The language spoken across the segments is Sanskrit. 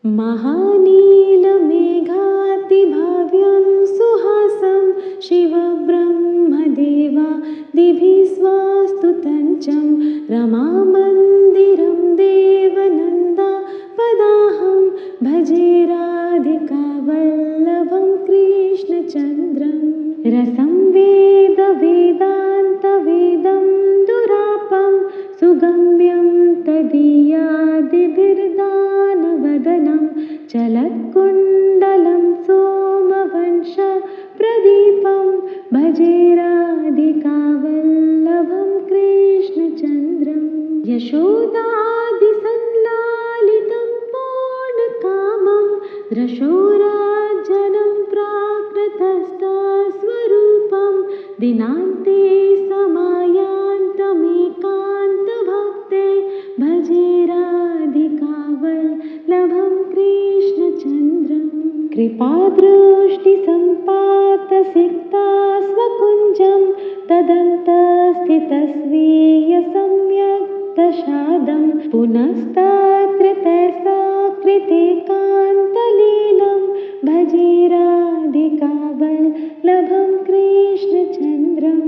महानीलमेघातिभाव्यं सुहासं शिवब्रह्मदेवादिभिः स्वास्तुतं रमामन्दिरं देवनन्दापदाहं भजे राधिकावल्लभं कृष्णचन्द्रं रसं वेदान्तवेदं दुरापं सुगम्यं तदीयादिभिर्दानवदनं चलत्कुण्डलं सोमवंशप्रदीपं भजे राधिकावल्लभं कृष्णचन्द्रं यशोदादिसंलालितं पूर्णकामं दृशोराजनं प्राकृतस्थस्वरूपं दिनान्ते समायान्तमेकान्तभक्ते भजे राधिकावल्लभं कृष्णचन्द्रं कृपादृष्टिसम्पातसिक्ता स्वकुञ्जं तदन्तस्थितस्वीयसम्यक् पुनस्तत्र तैस्सकृते कान्तलीलं भजे राधिकावल्लभं कृष्णचन्द्रं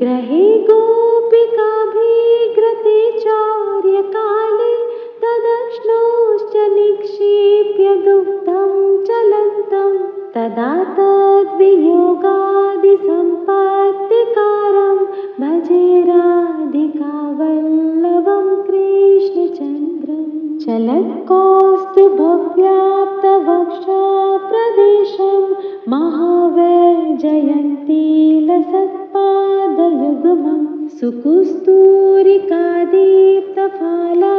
ग्रहे गोपिकाभिग्रते चौर्यकाले तदश्नोश्च निक्षिप्य दुग्धं चलन्तं तदा तद्वियोगादिसम्पत्तिकारं भजे राधिकावल्लभं कृष्णचन्द्रं चलत्कौस्तुभव्याप्तवक्षप्रदेशं महावैजयन्तीलसत्पादयुग्मं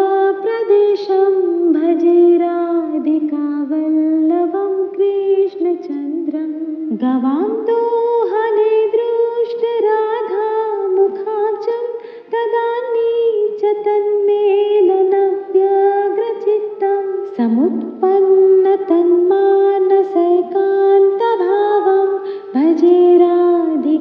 सुकुस्तूरिकादीप्तफालाप्रदेशं भजे राधिकावल्लभं कृष्णचन्द्रं गवां दोहने दृष्टराधामुखाब्जं तदानीच तन्मेलनव्यग्रचित्तं समुत्पन्नतन्मानसैकान्तभावं भजे राधिकावल्लभं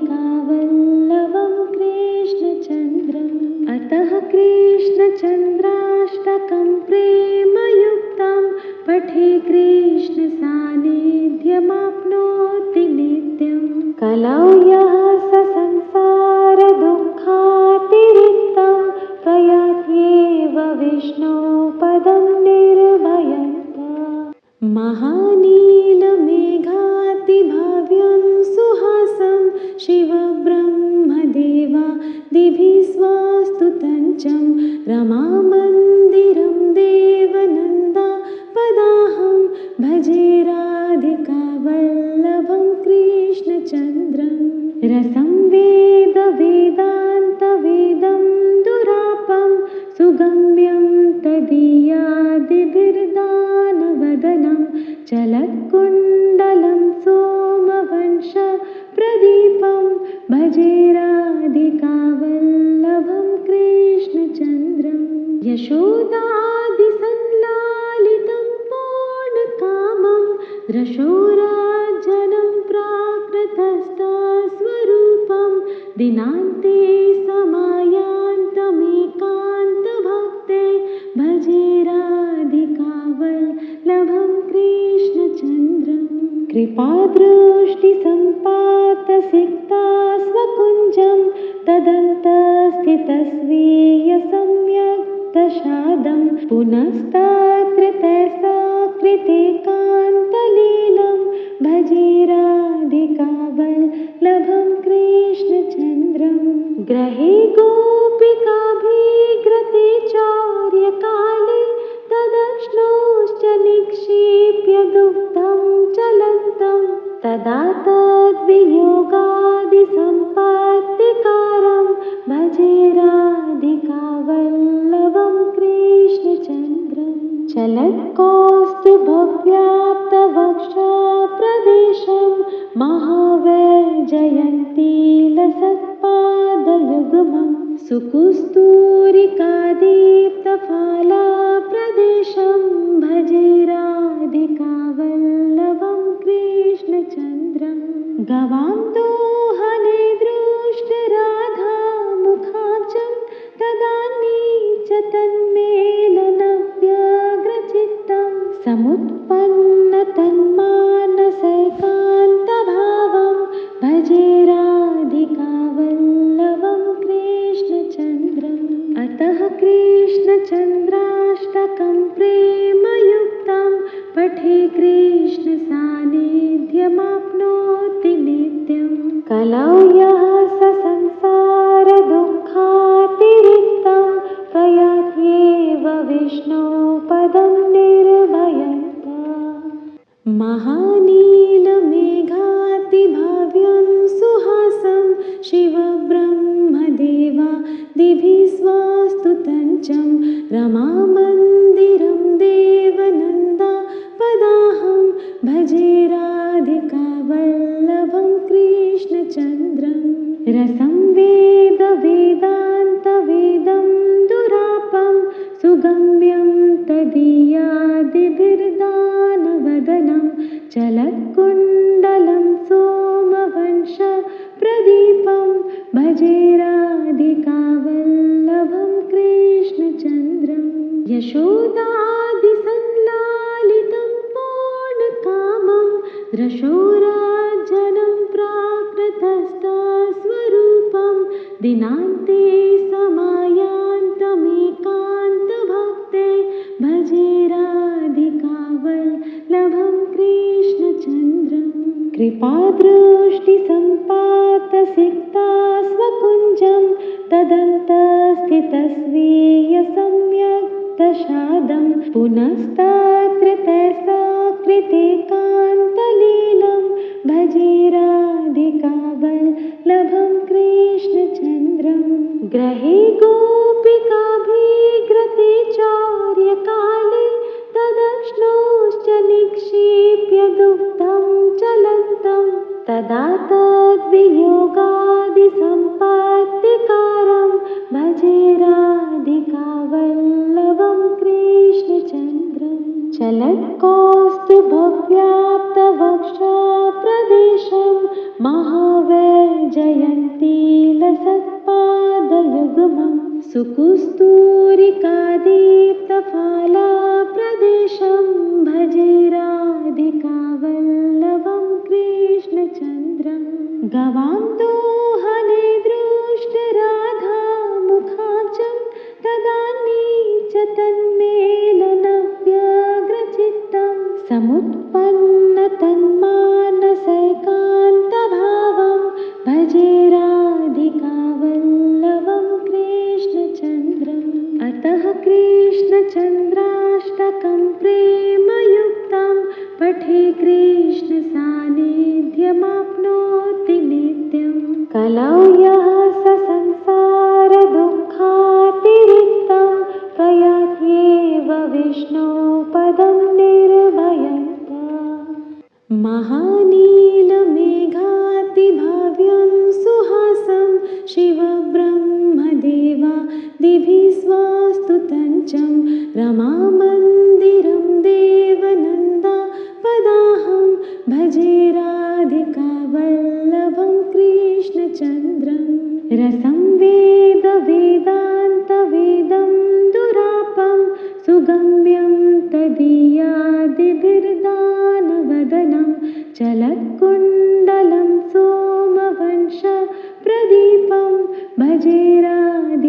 कृष्णचन्द्रम् अतः कृष्णचन्द्राष्टकं प्रेमयुक्तं पठे कृष्णसान्निध्यमाप्नोति नित्यं कलौ यः स संसारदुःखातिरिक्तं प्रयात्येव विष्णोपदं निर्भयन्तः महानीलमेघातिभाव्यं सुहासं शिवब्रह्मदेवादिभिः स्वास्तुतं रमामन्दिरं देवनन्दापदाहं भजे राधिकावल्लभं कृष्णचन्द्रं रसं वेदान्तवेदं दुरापं सुगम्यं तदीयादिभिर्दानवदनं चलत्कुण्डलं सोमवंशप्रदीपं भजे राधिकावल्लभं कृष्णचन्द्रं यशोदादिसंलालितं पूर्णकामं दृशोराजनं प्राकृतस्थस्वरूपं दिनान्ते समायान्तमेकान्तभक्ते भजे राधिकावल्लभं कृष्णचन्द्रं कृपादृष्टिसम्पातसिक्ता स्वकुञ्जं तदन्तस्थितस्वीयसम्यक् पुनस्तत्र तैस्सकृते कान्तलीलं भजे राधिकावल्लभं कृष्णचन्द्रं ग्रहे गोपिकाभिग्रते चौर्यकाले तदश्नोश्च निक्षिप्य दुग्धं चलन्तं तदा तद्वियोगादिसम्पत्तिकारं भजे राधिकावल्लभं कृष्णचन्द्रं चलत्कौस्तुभव्याप्तवक्षप्रदेशं महावैजयन्तीलसत्पादयुग्मं सुकुस्तूरिकादीप्तफालाप्रदेशं भजे राधिकावल्लभं कृष्णचन्द्रं गवां दोहने दृष्टराधामुखाब्जं तदानीच तन्मेलनव्यग्रचित्तं समुत् समुत्पन्नतन्मानसैकान्तभावं भजे राधिकावल्लभं कृष्णचन्द्रम्। अतः कृष्णचन्द्राष्टकं प्रेमयुक्तं पठे कृष्णसान्निध्यमाप्नोति नित्यं। कलौ यः स संसारदुःखातिरिक्तं प्रयात्येव विष्णोपदं निर्भयन्तः। महानीलमेघातिभाव्यं सुहासं शिवब्रह्मदेवादिभिः स्वस्तुतं च रमामन्दिरं देवनन्दापदाहं भजे राधिकावल्लभं कृष्णचन्द्रम्। रसं वेदान्तवेदं दुरापं सुगम्यं तदीयादिभिर्दानवदनं चलत्कुण्डलं सोमवंशप्रदीपं भजे राधिकावल्लभं कृष्णचन्द्रम्। यशोदादिसंलालितं पूर्णकामं दृशोराजनं प्राकृतस्थस्वरूपं दिनान्ते समायान्तमेकान्तभक्ते भजे राधिकावल्लभं कृष्णचन्द्रम्। कृपादृष्टिसम्पातसिक्ता स्वकुञ्जं तदन्तस्थितस्वीयसम्यक् दशादं पुनस्तत्र तैस्सकृतेकान्तलीलं भजे राधिकावल्लभं कृष्णचन्द्रम्। ग्रहे गोपिकाभिग्रते चार्यकाले तदश्नोश्च निक्षिप्य दुग्धं चलन्तं तदा तद्वियोगादिसम्पत्तिकारं भजे राधिकावल्लभं कृष्णचन्द्रम्। चलत्कौस्तुभव्याप्तवक्षप्रदेशं महावैजयन्तीलसत्पादयुग्मं सुकुस्तूरिकादीप्तफालाप्रदेशं भजे राधिकावल्लभं कृष्णचन्द्रम्। गवां दोहने दृष्टराधामुखाब्जं तदानीं च तन्मेलनव्यग्रचित्तं समुत्पन्नतन्मानसैकान्तभावं भजे राधिकावल्लभं कृष्णचन्द्रम्। अतः कृष्णचन्द्राष्टकं प्रेमयुक्तं पठे कृष्णसान्निध्यमाप्नोति नित्यं। कलौ यः स संसारदुःखातिरिक्तं प्रयात्येव विष्णोपदं निर्भयन्तः। महानीलमेघातिभाव्यं सुहासं शिवब्रह्मदेवादिभिः स्वस्तुतं च रमामन्दिरं देवनन्दापदाहं भजे राधिकावल्लभं कृष्णचन्द्रम्। रसं वेदान्तवेदं दुरापं सुगम्यं तदीयादिभिर्दानवदनं चलत्कुण्डलं सोमवंशप्रदीपं भजे राधिकावल्लभं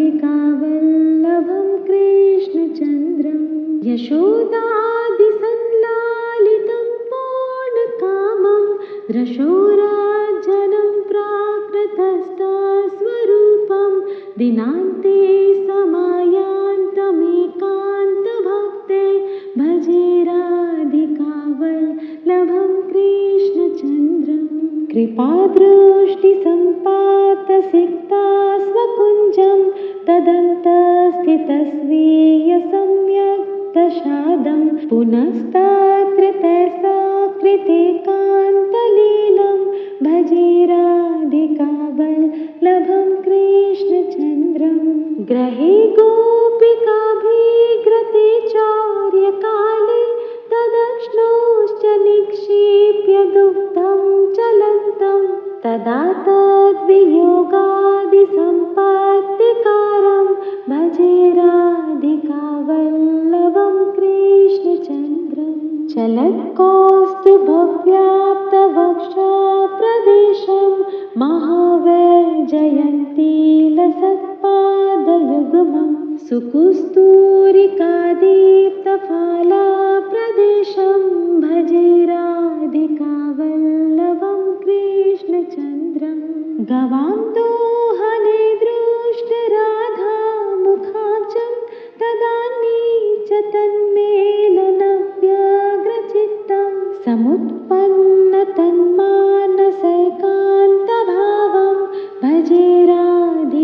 कृष्णचन्द्रम्। यशोदादिसंलालितं पूर्णकामं दृशोराजनं प्राकृतस्थस्वरूपं दिनान्ते समायान्तमेकान्तभक्ते भजे राधिकावल्लभं कृष्णचन्द्रम्। कृपादृष्टिसम्पातसिक्ता स्वकुञ्जं तदन्तस्थितस्वीयसम्यक् दशादं पुनस्तत्र तैस्सकृतेकान्तलीलं भजे राधिकावल्लभं कृष्णचन्द्रम्। ग्रहे गोपिकाभिग्रते चार्यकाले तदश्नोश्च निक्षिप्य दुग्धं चलन्तं तदा तद्वियोगादिसम्पत्तिकारं भजे राधिकावल्लभं कृष्णचन्द्रम्। चल चलत्कौस्तुभव्याप्तवक्षप्रदेशं महावैजयन्तीलसत्पादयुग्मं सुकुस्तूरिकादीप्तफालाप्रदेशं भजे राधिकावल्लभं कृष्णचन्द्रं। गवां दोहने दृष्टराधामुखाब्जं तदान्ये च तन्मेलनव्यग्रचित्तं समुत्पन्नतन्मानसैकान्तभावं भजे राधिकावल्लभं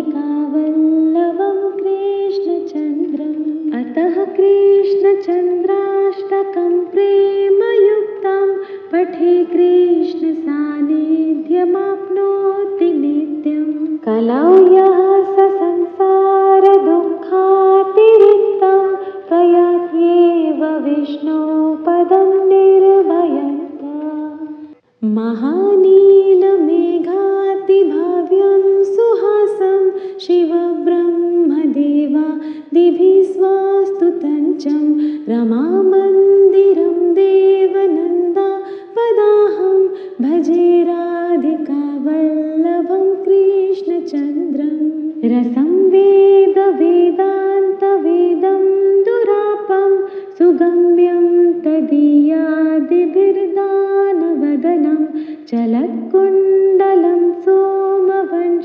कृष्णचन्द्रम्। अतः कृष्णचन्द्राष्टकं प्रेमयुक्तं पठे कृष्णसान्निध्यमाप्नोति नित्यं। कलौ यः स संसारदुःखातिरिक्तं प्रयात्येव विष्णोपदं निर्भयन्तः। महानीलमेघातिभाव्यं सुहासं शिवब्रह्मदेवादिभिः स्वस्तुतं रमामन्दिरं देवनन्दापदाहं भजे राधिकावल्लभं कृष्णचन्द्रं। रसं वेदान्तवेदं दुरापं सुगम्यं तदीयादिभिर्दानवदनं चलत्कुण्डलं सोमवंशप्रदीपं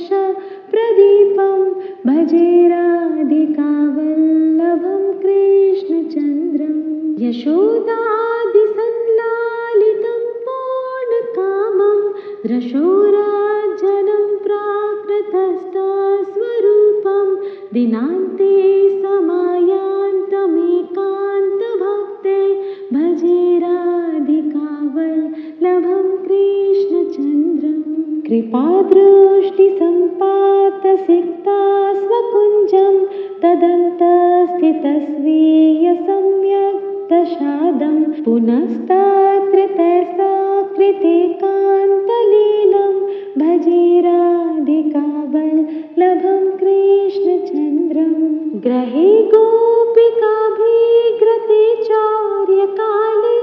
भजे राधिकावल्लभं कृष्णचन्द्रं। यशोदादिसंलालितं पूर्णकामं रशोराजनं प्राकृतस्थस्वरूपं दिनान्ते समायान्तमेकान्तभक्ते भजे राधिकावल्लभं कृष्णचन्द्रं। कृपादृष्टिसम्पातसिक्ता स्वकुञ्जं तदन्तस्थितस्वीयसम्यक् पुनस्तत्र सकृतेकान्तलीलं भजे राधिकावल्लभं कृष्णचन्द्रं। ग्रहे गोपिकाभिग्रते चौर्यकाले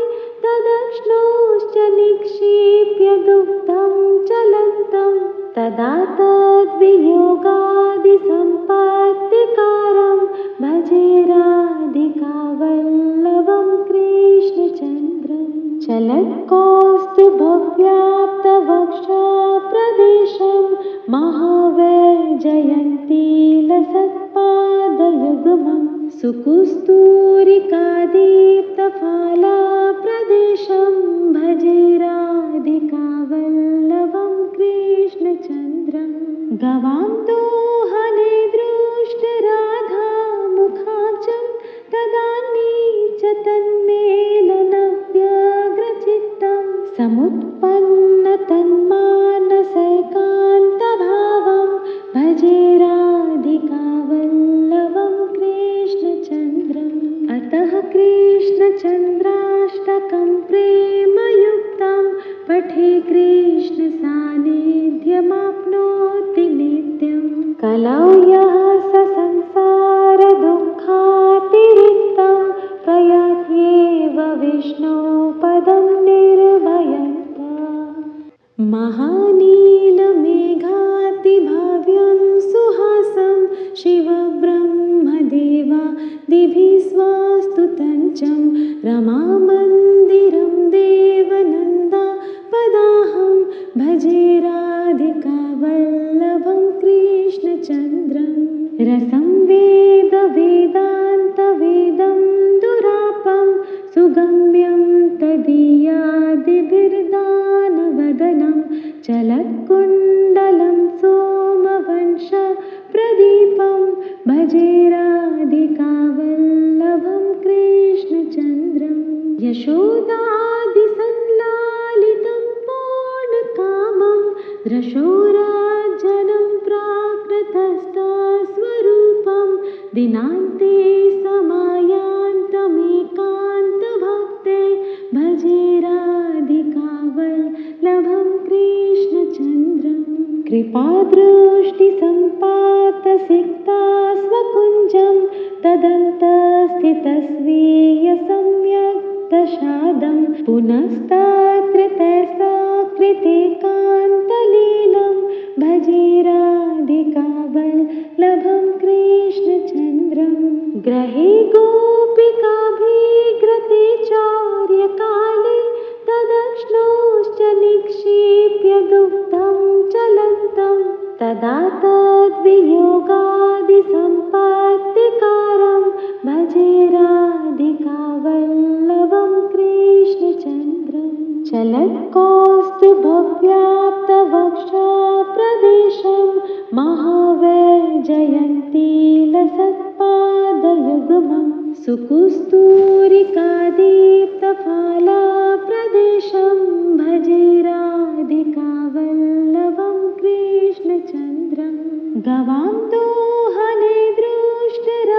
तदश्नोश्च निक्षिप्य दुग्धं चलन्तं तदा तद्वियोगादिसम्पत्तिकारं भजे राधिकावल्लभं कृष्णचन्द्रं। चलत्कौस्तुभव्याप्तवक्षप्रदेशं महावैजयन्तीलसत्पादयुग्मं सुकुस्तूरिकादीप्तफालाप्रदेशं भजे राधिकावल्लभं कृष्णचन्द्रं। गवां दोहने दृष्टराधामुखाब्जं तदान्ये च तन्मेलनव्यग्रचित्तं समुत्पन्नतन्मानसैकान्तभावं भजे राधिकावल्लभं कृष्णचन्द्रम्। अतः कृष्णचन्द्राष्टकं प्रेमयुक्तं पठे कृष्णसान्निध्यमाप्नोति नित्यं। कलौ यः स संसारदुःखातिरिक्तं प्रयात्येव विष्णोपदं निर्भयन्तः। महानीलमेघातिभाव्यं सुहासं शिवब्रह्मदेवादिभिः स्वस्तुतं रमामन्दिरं देवनन्दापदाहं भजे राधिकावल्लभं कृष्णचन्द्रं। रसं वेदान्तवेदं दुरापं सुगम्यं तदीयादिभिर्दानवदनं चलत्कुण्डलं सोमवंशप्रदीपं भजे राधिकावल्लभं कृष्णचन्द्रं। यशोदादिसंलालितं पूर्णकामं रशोराजनं प्राकृतस्थस्वरूपं दिनान्ते समायान्तमेकान्तभक्ते भजे राधिकावल्लभं कृष्णचन्द्रं। कृपादृष्टिसम्पातसिक्ता स्वकुञ्जं तदन्तस्थितस्वीयसम्यक् दशादं पुनस्तत्र तैस्सकृते कान्तलीलं भजे राधिकावल्लभं कृष्णचन्द्रं ग्रहे गोपिकाभिग्रते चार्यकाले तदश्नोश्च निक्षिप्य दुग्धं चलन्तं तदा तद्वियोगादिसम्पत्तिकारं भजे राधिकावल्लभं कृष्णचन्द्रं चलत्कौस्तुभव्याप्तवक्षप्रदेशं महावैजयन्तीलसत्पादयुग्मं सुकुस्तूरिकादीप्तफालाप्रदेशं भजे राधिकावल्लभं कृष्णचन्द्रं गवां दोहने दृष्टराधामुखाब्जं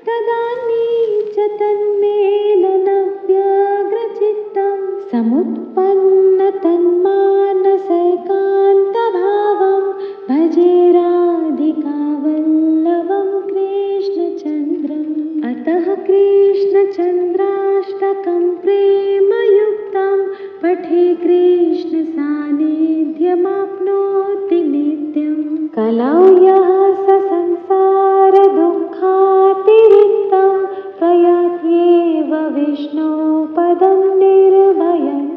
तदानीच तन्मेलनव्यग्रचित्तं समुत्पन्नतन्मानसैकान्तभावं भजे राधिकावल्लभं कृष्णचन्द्रम् अतः कृष्णचन्द्राष्टकं प्रेमयुक्तं पठे कृष्णसान्निध्यमाप्नोति नित्यं कलौ यः स संसारदुःखातिरिक्तं प्रयात्येव विष्णोपदं निर्भयन्तः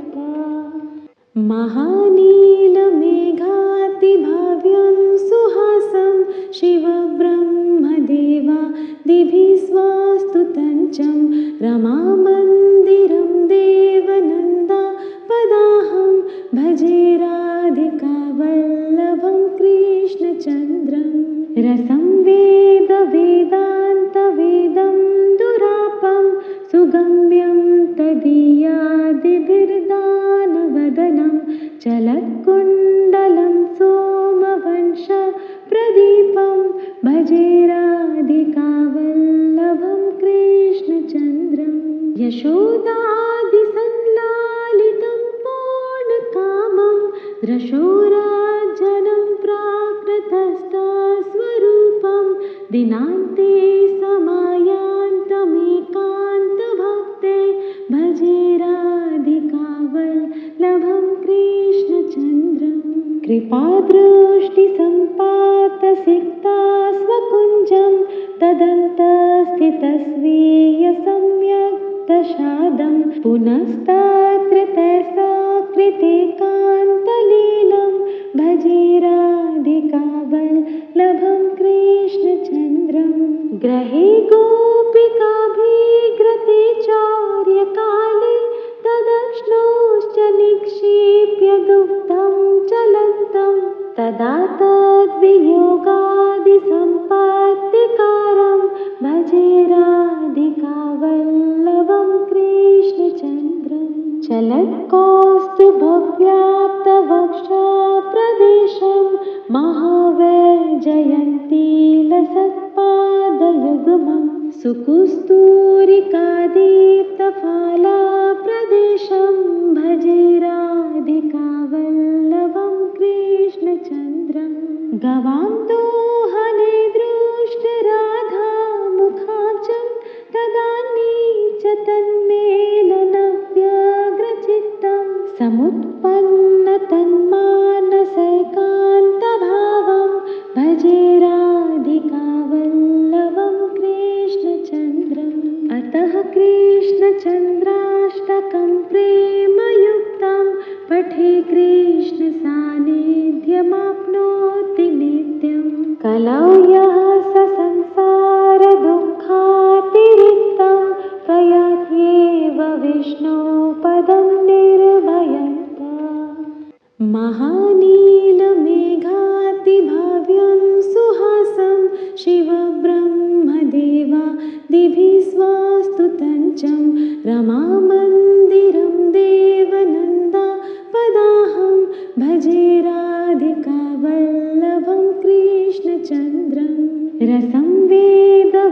महानीलमेघातिभाव्यं सुहासं शिवब्रह्मदेवादिभिः स्वस्तुतं रमामन्दिरं देवनन्दापदाहं भजे राधिकावल्लभं कृष्णचन्द्रं रसं वेदान्तवेदं दुरापं सुगम्यं तदीयादिभिर्दानवदनं चलत्कुण्डलं सोमवंशप्रदीपं भजे राधिकावल्लभं कृष्णचन्द्रं यशोदादिसंलालितं पूर्णकामं दृशोराजनं प्राकृतस्थस्वरूपं दिनान्ते समायान्तमेकान्तभक्ते भजे राधिकावल्लभं कृष्णचन्द्रं कृपादृष्टिसम्पातसिक्ता स्वकुञ्जं तदन्तस्थितस्वीयसम्यक् दशादं पुनस्तत्र तैस्सकृते कान्तलीलं भजे राधिकावल्लभं कृष्णचन्द्रं ग्रहे गोपिकाभिग्रते चार्यकाले तदश्नोश्च निक्षिप्य दुग्धं चलन्तं तदा तद्वियोगादिसम्पत्तिकारं भजे राधिकावल्लभं कृष्णचन्द्रं चलत्कौस्तुभव्याप्तवक्षप्रदेशं महावैजयन्तीलसत्पादयुग्मं सुकुस्तूरिकादीप्तफालाप्रदेशं भजे राधिकावल्लभं कृष्णचन्द्रं गवां दोहने दृष्टराधामुखाब्जं तदानीच तन्मेलनव्यग्रचित्तं समुत्पन्नतन्मानसैकान्तभावं भजे राधिकावल्लभं कृष्णचन्द्रम् अतः कृष्णचन्द्राष्टकं प्रेमयुक्तं पठे कृष्णसान्निध्यमाप्नोति नित्यं कलौ यः स संसारदुःखातिरिक्तं प्रयात्येव विष्णोपदं निर्भयन्तः महानीलमेघातिभाव्यं सुहासं शिवब्रह्मदेवादिभिः स्वस्तुतं रमामन्दिरं देवनन्दापदाहं भजे राधिकावल्लभं कृष्णचन्द्रं रसं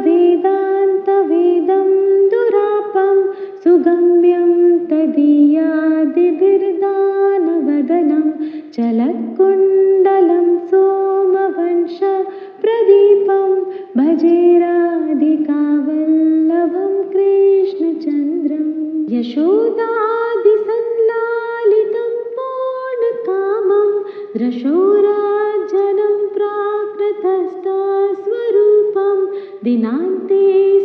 वेदान्तवेदं दुरापं सुगम्यं तदीयादिभिर्दानवदनं चलत्कुण्डलं सोमवंशप्रदीपं भजे राधिकावल्लभं कृष्णचन्द्रं यशोदादिसंलालितं पूर्णकामं दृशोराजनं प्राकृतस्थस्वरूपं दिनान्ते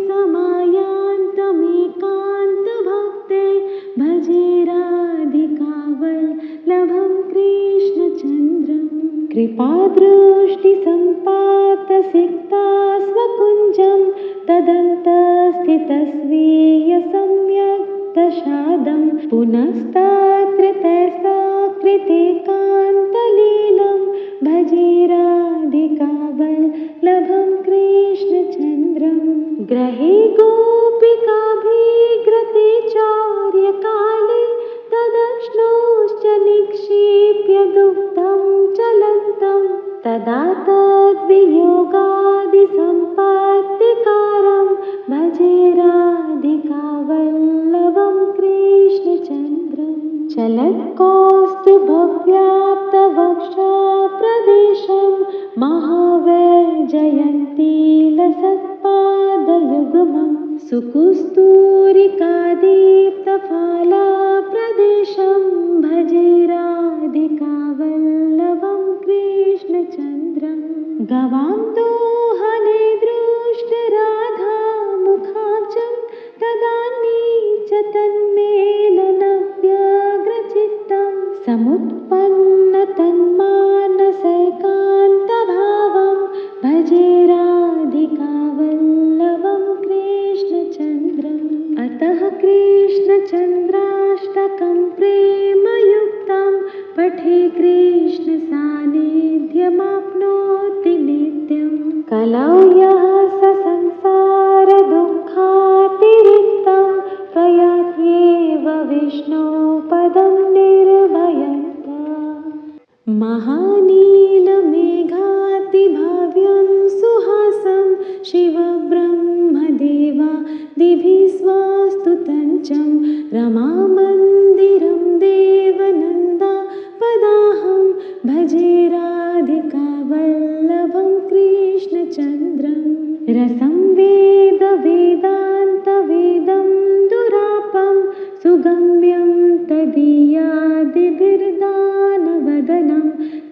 समायान्तमेकान्तभक्ते भजे राधिकावल्लभं कृष्णचन्द्रं कृपादृष्टिसम्पातसिक्ता स्वकुञ्जं तदन्तस्थितस्वीय सम्यक् दशादं पुनस्तत्र तैस्कृते कान्तलीलं भजे राधिकावल्लभं कृष्णचन्द्रं ग्रहे गोपिकाभिग्रते चौर्यकाले तदश्नोश्च निक्षिप्य दुग्धं चलन्तं तदा तद्वियोगादिसम्पत्तिकारं भजे राधिकावल्लभं कृष्णचन्द्रं चलत्कौस्तुभव्याप्तवक्षप्रदेशं महावैजयन्तीलसत्पादयुग्मं सुकुस्तूरिकादीप्तफलाप्रदेशं भजे राधिकावल्लभं कृष्णचन्द्रं गवां दोहने दृष्टराधामुखाब्जं तदानी च तन्मेलनव्यग्रचित्तं समुत्पन्नतन्मानसैकान्तभावं भजे राधिकावल्लभं कृष्णचन्द्रम् अतः कृष्णचन्द्राष्टकं प्रेमयुक्तं पठे कृष्णसान्निध्यमाप्नोति नित्यं कलौ यः स संसारदुःखातिरिक्तं प्रयात्येव विष्णोपदं निर्भयन्तः महानीलमेघातिभाव्यं सुहासं शिवब्रह्मदेवादिभिः स्वस्तुतं रमामन्दिरं देवनन्दापदाहं भजे राधिकावल्लभं कृष्णचन्द्रं रसं वेदान्तवेदं दुरापं सुगम्यं तदीयादिभिर्दानवदनं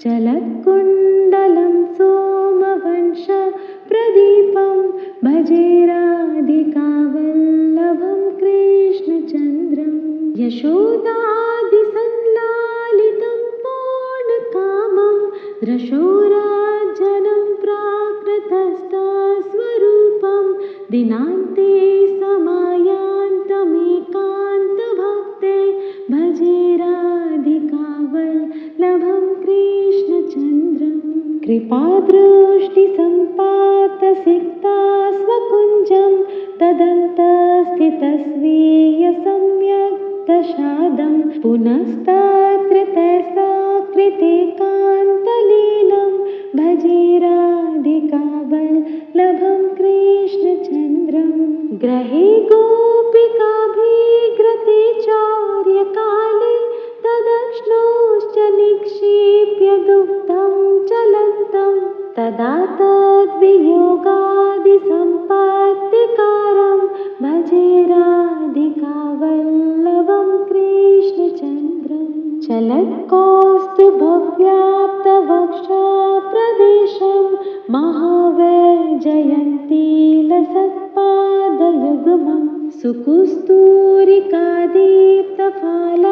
चलत्कुण्डलं सोमवंशप्रदीपं भजे राधिकावल्लभं कृष्णचन्द्रं यशोदादिसंलालितं पूर्णकामं दृशोराजनं प्राकृतस्थस्वरूपं दिनान्ते समायान्तमेकान्तभक्ते भजे राधिकावल्लभं कृष्णचन्द्रं कृपादृष्टिसम्पातसिक्ता स्वकुञ्जं तदन्तस्थितस्वीय सम्यक् दशादं पुनस्तत्र तैस्कृते कान्तलीलं भजे राधिकावल्लभं कृष्णचन्द्रं ग्रहे गोपिकाभिग्रते चौर्यकाले तदश्नोश्च निक्षिप्य दुग्धं चलन्तं तदा तद्वियोगादिसम्पत्तिकारं भजे राधिकावल्लभं कृष्णचन्द्रं चलत्कौस्तुभव्याप्तवक्षप्रदेशं महावैजयन्तीलसत्पादयुग्मं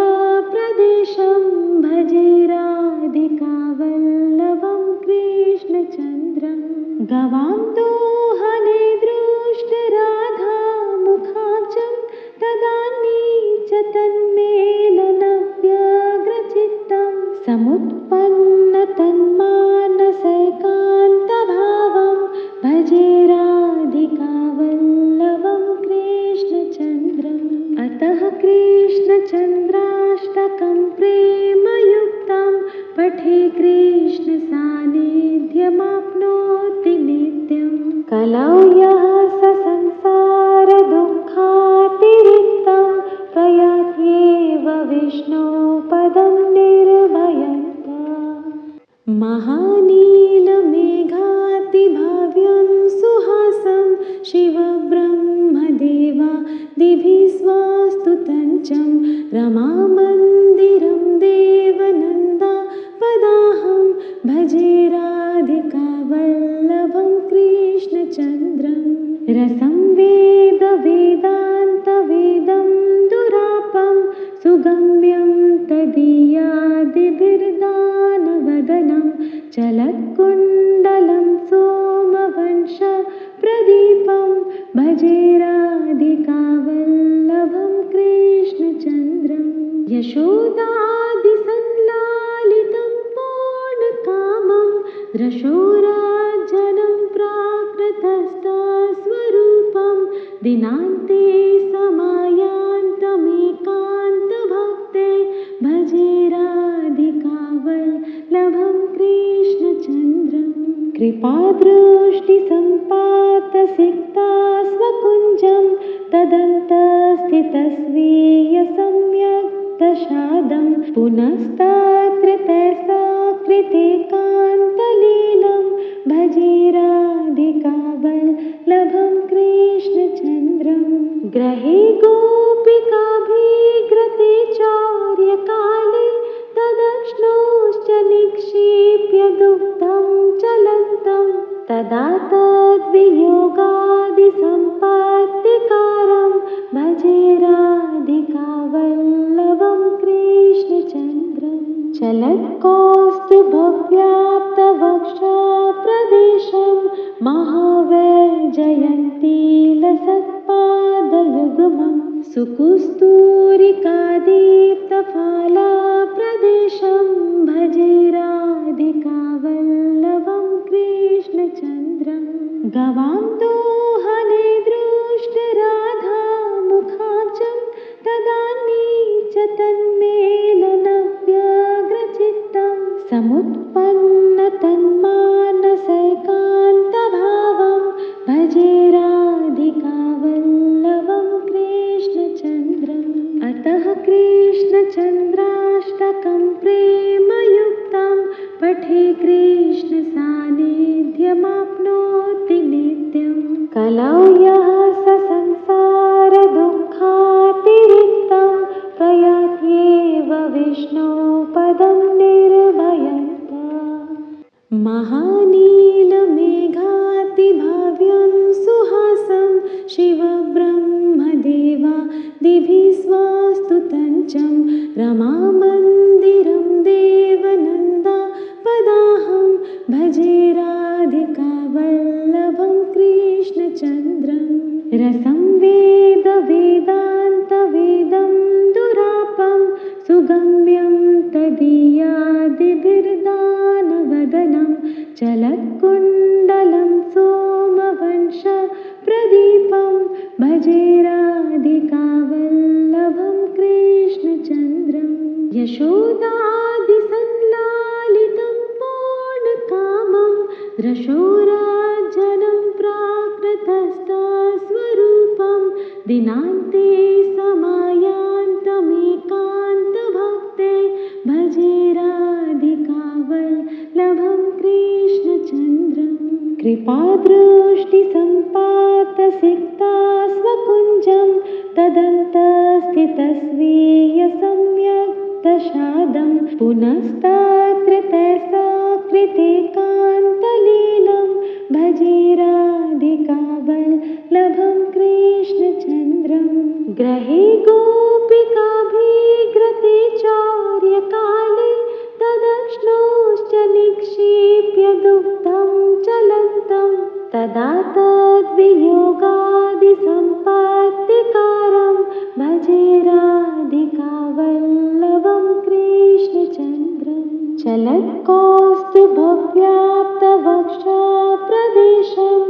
सुकुस्तूरिकादीप्तफलाप्रदेशं भजे राधिकावल्लभं कृष्णचन्द्रं गवां दोहने दृष्टराधामुखाब्जं तदानी च तन्मेलनव्यग्रचित्तं समुत्पन्नतन्मानसैकान्तभावं भजे राधिकावल्लभं कृष्णचन्द्रम् अतः कृष्णचन्द्राष्टकं प्रेमयुक्तं पठे कृष्णसान्निध्यमाप्नोति नित्यं कलौ यः स संसारदुःखातिरिक्तं प्रयात्येव विष्णोपदं निर्भयन्तः महानीलमेघातिभाव्यं सुहासं शिवब्रह्मदेवादिभिः स्वस्तुतं रमामन्दिरं देवनन्दापदाहं भजे राधिकावल्लभं कृष्णचन्द्रं रसं वेदान्तवेदं दुरापं सुगम्यं तदीयादिभिर्दानवदनं चलत्कुण्डलं सोमवंशप्रदीपं भजे राधिकावल्लभं कृष्णचन्द्रं यशोदादिसंलालितं पूर्णकामं रशोराजनं प्राकृतस्थस्वरूपं दिनान्ते समायान्तमेकान्तभक्ते भजे राधिकावल्लभं कृष्णचन्द्रं कृपादृष्टिसम्पातसिक्ता स्वकुञ्जं तदन्तस्थितस्वीयसम्यक् दशादं पुनस्तत्र तैसाकृतेकान्तलीलं भजे राधिकावल्लभं कृष्णचन्द्रं ग्रहे गोपिकाभिग्रते चौर्यकाले तदश्नोश्च निक्षिप्य दुग्धं चलन्तं तदा तद्वियोगादिसम्पत्तिकारं भजे राधिकावल्लभं कृष्णचन्द्रं चलत्कौस्तुभव्याप्तवक्षप्रदेशं महावैजयन्तीलसत्पादयुग्मं सुकुस्तूरिकादीप्तफालाप्रदेशं भजे राधिकावल्लभं कृष्णचन्द्रं गवां दोहने दृष्टराधामुखाब्जं तदानीच तन्मेलनव्यग्रचित्तं समुत्पन्नतन्मानसैकान्तभावं भजे राधिकावल्लभं कृष्णचन्द्रम् अतः कृष्णचन्द्राष्टकं प्रेमयुक्तं पठे कृष्णसान्निध्यमाप्नोति नित्यं कलौ यः स संसारदुःखातिरिक्तं प्रयात्येव विष्णोपदं निर्भयन्ता महानीलमेघातिभाव्यं सुहासं शिवब्रह्मदेवादिभिः स्वस्तुतं रमामन्दिरं देवनन्दापदाहं भजे राधिकावल्लभं कृष्णचन्द्रं रसं वेदान्तवेदं दुरापं सुगम्यं तदीयादिभिर्दानवदनं चलत्कुण्डलं सोमवंशप्रदीपं भजे राधिकावल्लभं कृष्णचन्द्रं यशोदादिसंलालितं पूर्णकामं रशोराजनं प्राकृतस्थस्वरूपं दिनान्ते समायान्तमेकान्तभक्ते भजे राधिकावल्लभं कृष्णचन्द्रं कृपादृष्टिसम्पातसिक्ता स्वकुञ्जं तदन्तस्थितस्वीयसम्यक् दशादं पुनस्तत्र तैसाकृतेकान्तलीलं भजे राधिकावल्लभं कृष्णचन्द्रं ग्रहे गोपिकाभिग्रते चौर्यकाले तदश्नोश्च निक्षिप्य दुग्धं चलन्तं तदा तद्वियोगादिसम्पत्तिकारं भजे राधिकावल्लभं कृष्णचन्द्रं चलत्कौस्तुभव्याप्तवक्षप्रदेशं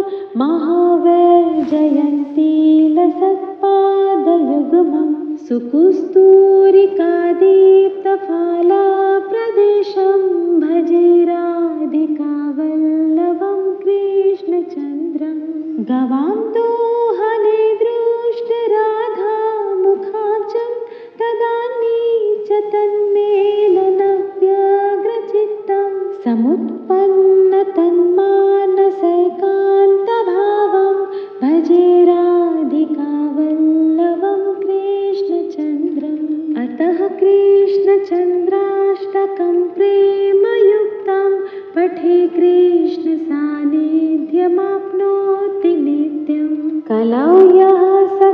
महावैजयन्तीलसत्पादयुग्मं सुकुस्तूरिकादीप्तफालाप्रदेशं भजे राधिकावल्लभं कृष्णचन्द्रं गवां दोहने दृष्टराधामुखाब्जं तदानीच तन्मेलनव्यग्रचित्तं समुत्पन्नतन्मानसैकान्तभावं भजे राधिकावल्लभं कृष्णचन्द्रम् पठे कृष्ण सान्निध्यमाप्नोति नित्यं कलौ यः स